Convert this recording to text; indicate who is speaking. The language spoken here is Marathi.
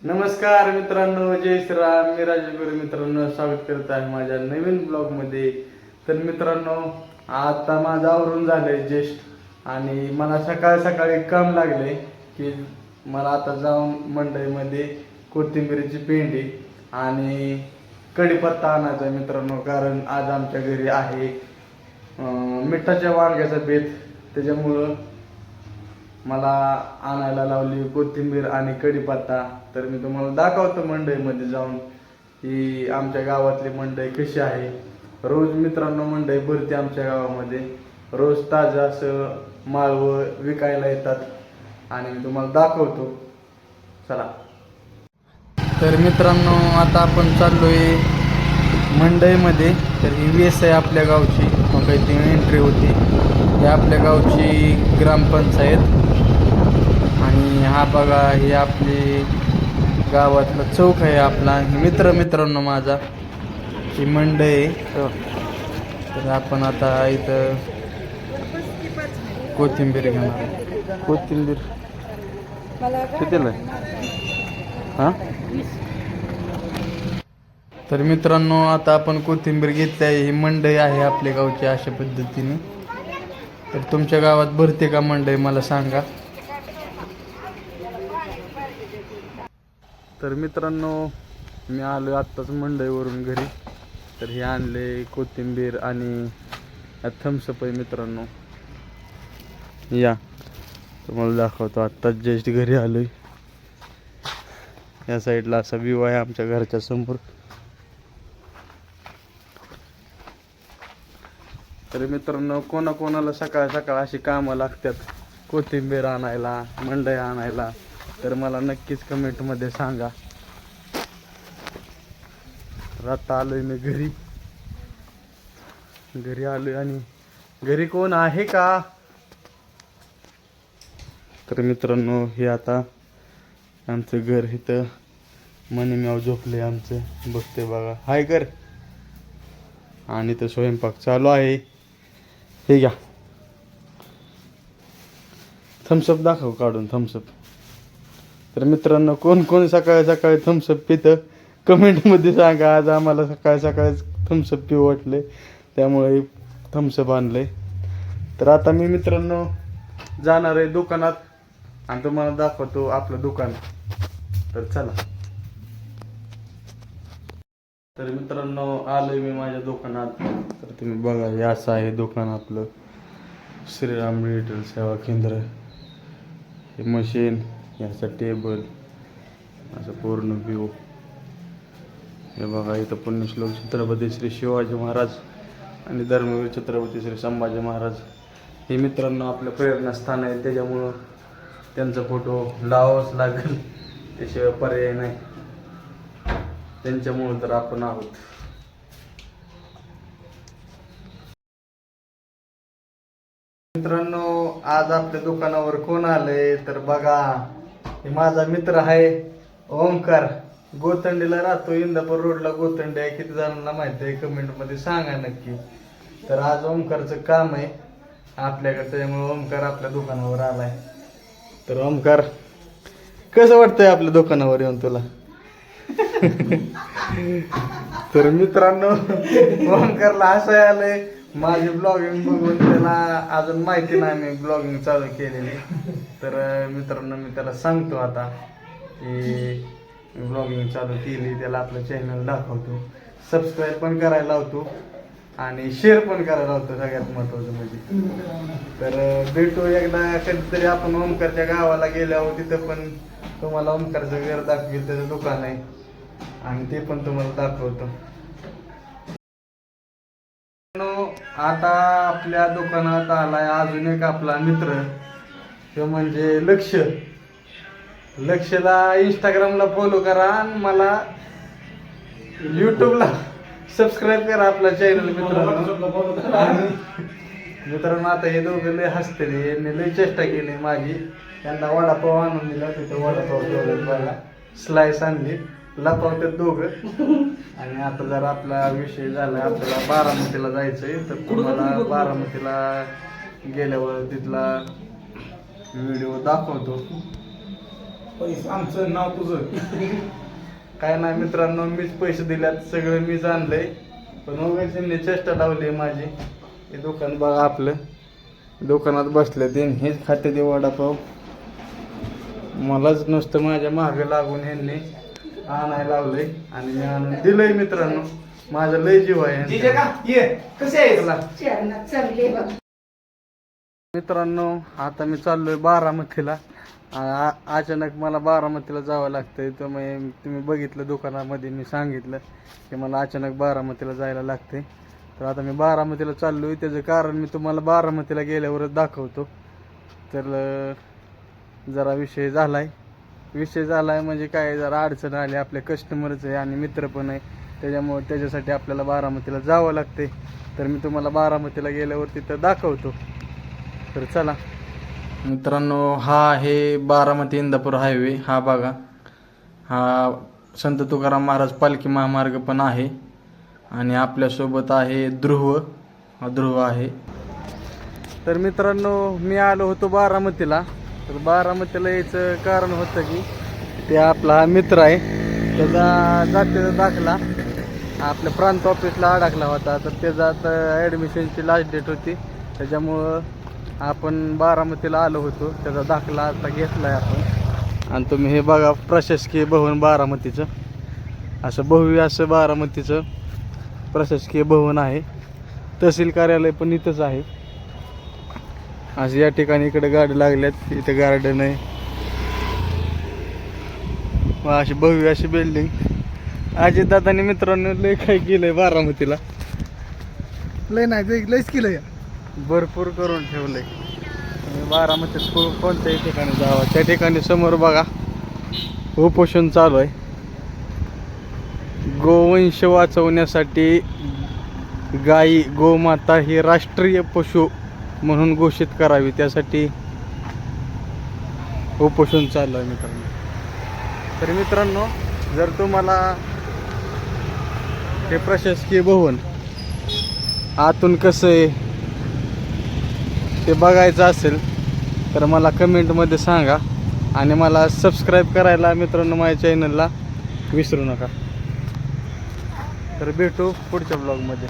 Speaker 1: नमस्कार मित्रांनो, जय श्रीराम. मी राजेश्वर मित्रांनो स्वागत करत आहे माझ्या नवीन ब्लॉग मध्ये. तर मित्रांनो, आता माझं आवरून झालंय ज्येष्ठ आणि मला सकाळ सकाळी काम लागले की मला आता जाऊन मंडईमध्ये कोथिंबीरीची पेंडी आणि कढीपत्ता आणायचा आहे मित्रांनो. कारण आज आमच्या घरी आहे मिठाच्या वांग्याचा बेत. त्याच्यामुळं मला आणायला लावली कोथिंबीर आणि कढीपत्ता. तर मी तुम्हाला दाखवतो मंडईमध्ये जाऊन की आमच्या गावातली मंडई कशी आहे. रोज मित्रांनो मंडई भरते आमच्या गावामध्ये. रोज ताजं असं माळवं विकायला येतात आणि मी तुम्हाला दाखवतो. चला. तर मित्रांनो, आता आपण चाललोय मंडईमध्ये. तर ही वेस आहे आपल्या गावची. मग ती एंट्री होती. ही आपल्या गावची ग्रामपंचायत आणि हा बघा हे आपली गावातला चौक आहे आपला. मित्रांनो माझा ही मंडई आहे. तर आपण आता इथं कोथिंबीर घेणार. कोथिंबीर कितीला हां? तर मित्रांनो, आता आपण कोथिंबीर घेतली आहे. ही मंडई आहे आपल्या गावची अशा पद्धतीने. तर तुमच्या गावात भरते का मंडई मला सांगा. तर मित्रांनो, मी आलो आत्ताच मंडईवरून घरी. तर हे आणले कोथिंबीर आणि थम्सअप आहे मित्रांनो. या तुम्हाला दाखवतो. आत्ताच जस्ट घरी आलोय. या साईडला असा व्ह्यू आहे आमच्या घरच्या समोर. तर मित्रांनो, कोणाकोणाला सकाळ सकाळ अशी कामं लागतात कोथिंबीर आणायला, मंडई आणायला, तर मला नक्कीच कमेंटमध्ये सांगा. तर आता आलोय मी घरी आलोय आणि घरी कोण आहे का. तर मित्रांनो, हे आता आमचं घर इथं मनीम्याव झोपले आमचं. बघते बघा. हाय कर. आणि तर स्वयंपाक चालू आहे. हे घ्या थम्सअप दाखव काढून थम्सअप. तर मित्रांनो, कोण कोण सकाळी सकाळी थम्सअप पितं कमेंटमध्ये सांगा. आज आम्हाला सकाळी सकाळी थम्सअप पिऊ वाटले त्यामुळे थम्सअप आणले. तर आता मी मित्रांनो जाणार आहे दुकानात आणि तुम्हाला दाखवतो आपलं दुकान. तर चला. तर मित्रांनो, आलोय मी माझ्या दुकानात. तर तुम्ही बघा, हे असं आहे दुकान आपलं, श्रीराम डिजिटल सेवा केंद्र. हे मशीन, याचा टेबल, असं पूर्ण व्ह्यू. हे बघा, इथं पुण्यश्लोक छत्रपती श्री शिवाजी महाराज आणि धर्मवीर छत्रपती श्री संभाजी महाराज हे मित्रांनो आपलं प्रेरणास्थान आहे. त्याच्यामुळं त्यांचा फोटो लावावाच लागेल, त्याशिवाय पर्याय नाही. त्यांच्यामुळं तर आपण आहोत. मित्रांनो, आज आपल्या दुकानावर कोण आलंय तर बघा, हे माझा मित्र आहे ओमकार. गोतंडीला राहतो, इंदापूर रोडला गोतंडी आहे. किती जणांना माहिती आहे कमेंट मध्ये सांगा नक्की. तर आज ओमकारचं काम आहे आपल्याकडे, त्यामुळे ओमकार आपल्या दुकानावर आलाय. तर ओमकार, कसं वाटतंय आपल्या दुकानावर येऊन तुला? तर मित्रांनो, ओमकारला असं आलंय माझी ब्लॉगिंग बघून. त्याला अजून माहिती नाही मी ब्लॉगिंग चालू केलेली. तर मित्रांनो, मी त्याला सांगतो आता की ब्लॉगिंग चालू केली. त्याला आपलं चॅनल दाखवतो, सबस्क्राईब पण करायला लावतो आणि शेअर पण करायला लावतो, सगळ्यात महत्त्वाचं म्हणजे. तर भेटू एकदा कधीतरी आपण ओमकारच्या गावाला गेल्यावर. तिथं पण तुम्हाला ओमकारचं घर दाखवेल, त्याचं दुकान आहे आणि ते पण तुम्हाला दाखवतो. आता आपल्या दुकानात आलाय अजून एक आपला मित्र, तो म्हणजे लक्षला इंस्टाग्रामला फॉलो करा आणि मला यूट्यूबला सबस्क्राईब करा आपला चॅनल मित्रांनो. आता हे दोघं लय हसते, यांनी लय चेष्टा केली माझी. त्यांना वडापाव आणून दिला, तिथं वडापाव ठेवला, स्लाइस आणली, लपवतात दोघं. आणि आता जर आपला विषय झाला, आपल्याला बारामतीला जायचंय. तर तुम्हाला बारामतीला गेल्यावर तिथला व्हिडिओ दाखवतो.
Speaker 2: पैसे आमचं नाव तुझं.
Speaker 1: काय नाही मित्रांनो, मीच पैसे दिल्यात, सगळं मीच आणलंय. पण उगाच त्यांनी चेष्टा लावली माझी. हे दुकान बघा आपलं, दुकानात बसले दिन हेच खाते ते वडापाव. मलाच नुसतं माझ्या मागे लागून ह्यांनी आणायला लावलंय आणि मी आणून दिलंय मित्रांनो. माझा लय जीव आहे
Speaker 2: जीजे का
Speaker 1: ह्यांचा.
Speaker 2: ये कसे आहे
Speaker 1: चला.
Speaker 3: चरणात चालले बघ.
Speaker 1: मित्रांनो आता मी चाललोय बारामतीला. अचानक मला बारामतीला जावं लागतंय. तुम्ही बघितलं दुकानामध्ये मी सांगितलं की मला अचानक बारामतीला जायला लागतंय. तर आता मी बारामतीला चाललोय. त्याचं कारण मी तुम्हाला बारामतीला गेल्यावरच दाखवतो. तर जरा विषय झालाय म्हणजे काय, जरा अडचण आली. आपले कस्टमरच आहे आणि मित्र पण आहे, त्याच्यामुळे त्याच्यासाठी आपल्याला बारामतीला जावं लागते. तर मी तुम्हाला बारामतीला गेल्यावर तिथं दाखवतो. तर चला मित्रांनो, हा आहे बारामती इंदापूर हायवे. हा बघा, हा संत तुकाराम महाराज पालखी महामार्ग पण आहे. आणि आपल्यासोबत आहे ध्रुव, हा ध्रुव आहे. तर मित्रांनो, मी आलो होतो बारामतीला. तर बारामतीला यायचं कारण होतं की ते आपला मित्र आहे, त्याचा जातीचा दाखला आपल्या प्रांत ऑफिसला अडकला होता. तर त्याचा आता ॲडमिशनची लास्ट डेट होती, त्याच्यामुळं आपण बारामतीला आलो होतो. त्याचा दाखला आता घेतला आहे आपण. आणि तुम्ही हे बघा, प्रशासकीय भवन बारामतीचं, असं भव्य असं बारामतीचं प्रशासकीय भवन आहे. तहसील कार्यालय पण इथंच आहे. असं या ठिकाणी इकडे गाडी लागल्यात, इथं गार्डन आहे. अशी भव्य अशी बिल्डिंग. अजितदादांनी मित्रांनो लय काय केलंय बारामतीला.
Speaker 2: लय नाही लयच केलं या.
Speaker 1: भरपूर करून ठेवलंय. बारामतीत कोणत्याही ठिकाणी जावं, त्या ठिकाणी समोर बघा उपोषण चालू आहे. गोवंश वाचवण्यासाठी गायी, गोमाता ही राष्ट्रीय पशु म्हणून घोषित करावी, त्यासाठी उपोषण चालू आहे मित्रांनो. तर मित्रांनो, जर तुम्हाला हे प्रशासकीय भवन आतून कसं आहे ते बघायचं असेल तर मला कमेंटमध्ये सांगा. आणि मला सबस्क्राईब करायला मित्रांनो माझ्या चॅनलला विसरू नका. तर भेटू पुढच्या ब्लॉगमध्ये.